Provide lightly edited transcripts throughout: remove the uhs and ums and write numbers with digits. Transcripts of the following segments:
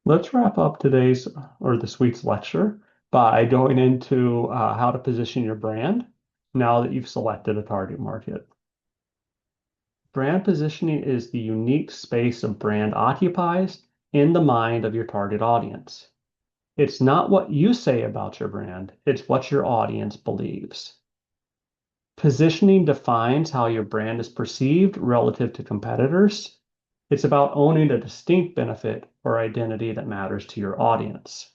Let's wrap up today's or this week's lecture by going into how to position your brand now that you've selected a target market. Brand positioning is the unique space a brand occupies in the mind of your target audience. It's not what you say about your brand, it's what your audience believes. Positioning defines how your brand is perceived relative to competitors. It's about owning a distinct benefit or identity that matters to your audience.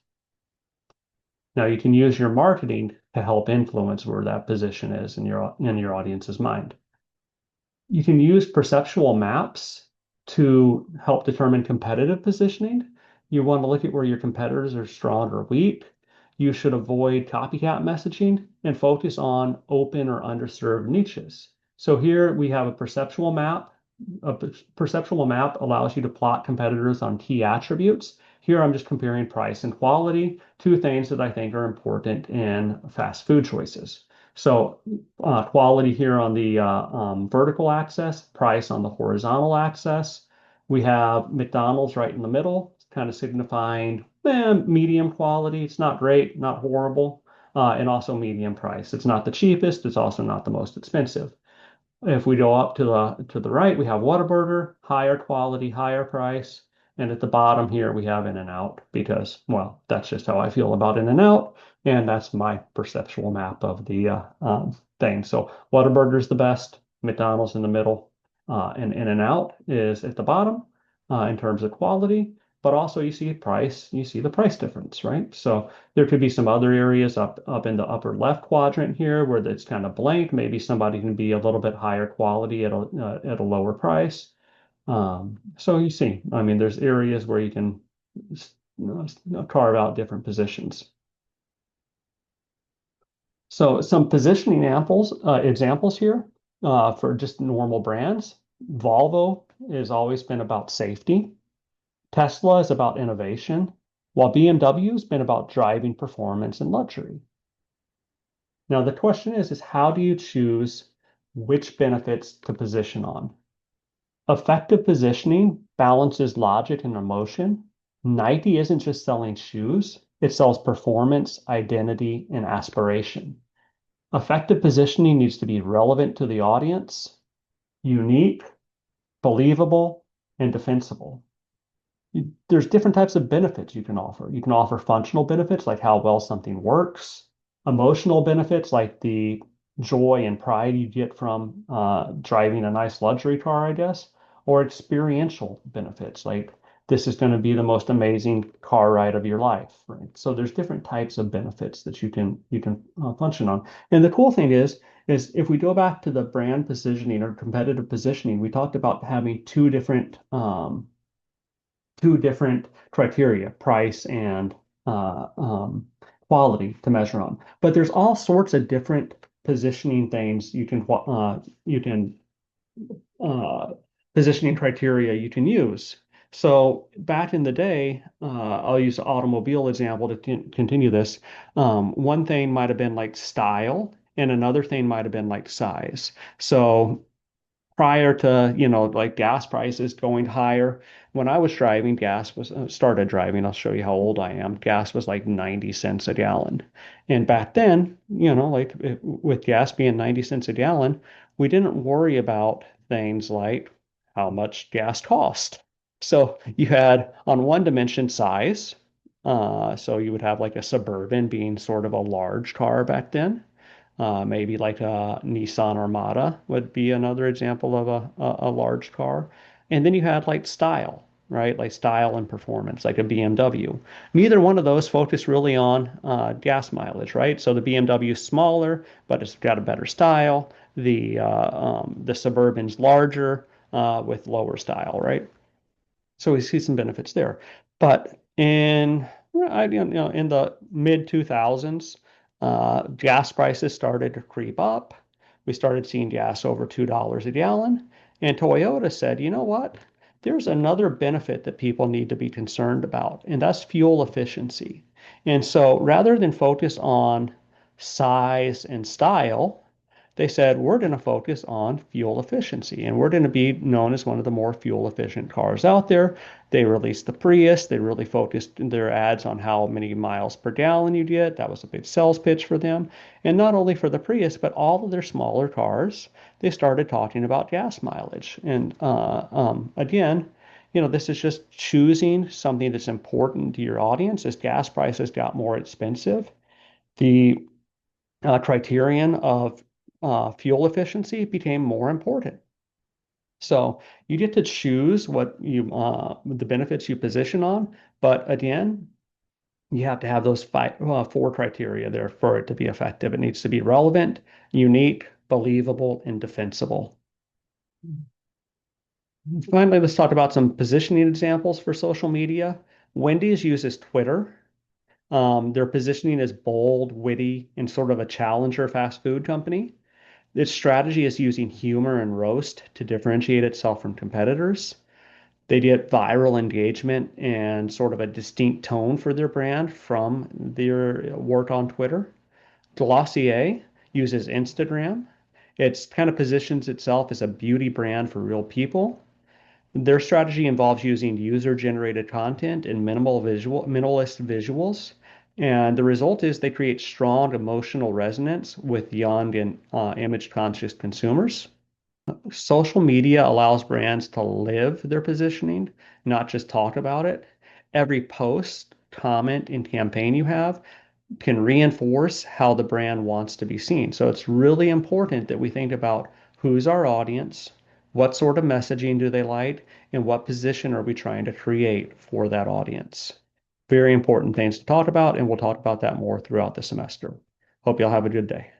Now you can use your marketing to help influence where that position is in your audience's mind. You can use perceptual maps to help determine competitive positioning. You want to look at where your competitors are strong or weak. You should avoid copycat messaging and focus on open or underserved niches. So here we have a perceptual map. A perceptual map allows you to plot competitors on key attributes. Here I'm just comparing price and quality, two things that I think are important in fast food choices. So quality here on the vertical axis, price on the horizontal axis. We have McDonald's right in the middle, kind of signifying medium quality. It's not great, not horrible, and also medium price. It's not the cheapest. It's also not the most expensive. If we go up to the right, we have Whataburger, higher quality, higher price. And at the bottom here, we have In-N-Out because, well, that's just how I feel about In-N-Out. And that's my perceptual map of the thing. So Whataburger is the best, McDonald's in the middle, and In-N-Out is at the bottom in terms of quality. But also you see price, you see the price difference, right? So there could be some other areas up in the upper left quadrant here where it's kind of blank. Maybe somebody can be a little bit higher quality at a lower price. So you see, I mean, there's areas where you can carve out different positions. So some positioning examples here for just normal brands. Volvo has always been about safety. Tesla is about innovation, while BMW has been about driving performance and luxury. Now, the question is how do you choose which benefits to position on? Effective positioning balances logic and emotion. Nike isn't just selling shoes, it sells performance, identity, and aspiration. Effective positioning needs to be relevant to the audience, unique, believable, and defensible. There's different types of benefits you can offer. You can offer functional benefits like how well something works, emotional benefits like the joy and pride you get from driving a nice luxury car, I guess, or experiential benefits like this is going to be the most amazing car ride of your life, right? So there's different types of benefits that you can function on. And the cool thing is if we go back to the brand positioning or competitive positioning, we talked about having two different criteria, price and uh, um, quality to measure on. But there's all sorts of different positioning things you can uh, positioning criteria you can use. So back in the day, I'll use the automobile example to continue this. One thing might have been like style, and another thing might have been like size. So prior to, like gas prices going higher. When I was driving, gas was started driving. I'll show you how old I am. Gas was like 90 cents a gallon. And back then, like with gas being 90 cents a gallon, we didn't worry about things like how much gas cost. So you had on one dimension size. So you would have like a Suburban being sort of a large car back then. Maybe like a Nissan Armada would be another example of a large car. And then you had like style, right? Like style and performance, like a BMW. Neither one of those focus really on gas mileage, right? So the BMW is smaller, but it's got a better style. The Suburban's larger with lower style, right? So we see some benefits there. But in the mid 2000s, gas prices started to creep up. We started seeing gas over $2 a gallon. And Toyota said, you know what? There's another benefit that people need to be concerned about, and that's fuel efficiency. And so rather than focus on size and style, they said, we're going to focus on fuel efficiency and we're going to be known as one of the more fuel efficient cars out there. They released the Prius. They really focused in their ads on how many miles per gallon you get. That was a big sales pitch for them. And not only for the Prius, but all of their smaller cars, they started talking about gas mileage. And again, this is just choosing something that's important to your audience. As gas prices got more expensive, the criterion of fuel efficiency became more important. So you get to choose what the benefits you position on, but again, you have to have those four criteria there for it to be effective. It needs to be relevant, unique, believable, and defensible. Finally, let's talk about some positioning examples for social media. Wendy's uses Twitter. Their positioning is bold, witty, and sort of a challenger fast food company. Its strategy is using humor and roast to differentiate itself from competitors. They get viral engagement and sort of a distinct tone for their brand from their work on Twitter. Glossier uses Instagram. It kind of positions itself as a beauty brand for real people. Their strategy involves using user-generated content and minimalist visuals. And the result is they create strong emotional resonance with young and image-conscious consumers. Social media allows brands to live their positioning, not just talk about it. Every post, comment, and campaign you have can reinforce how the brand wants to be seen. So it's really important that we think about who's our audience, what sort of messaging do they like, and what position are we trying to create for that audience. Very important things to talk about, and we'll talk about that more throughout the semester. Hope y'all have a good day.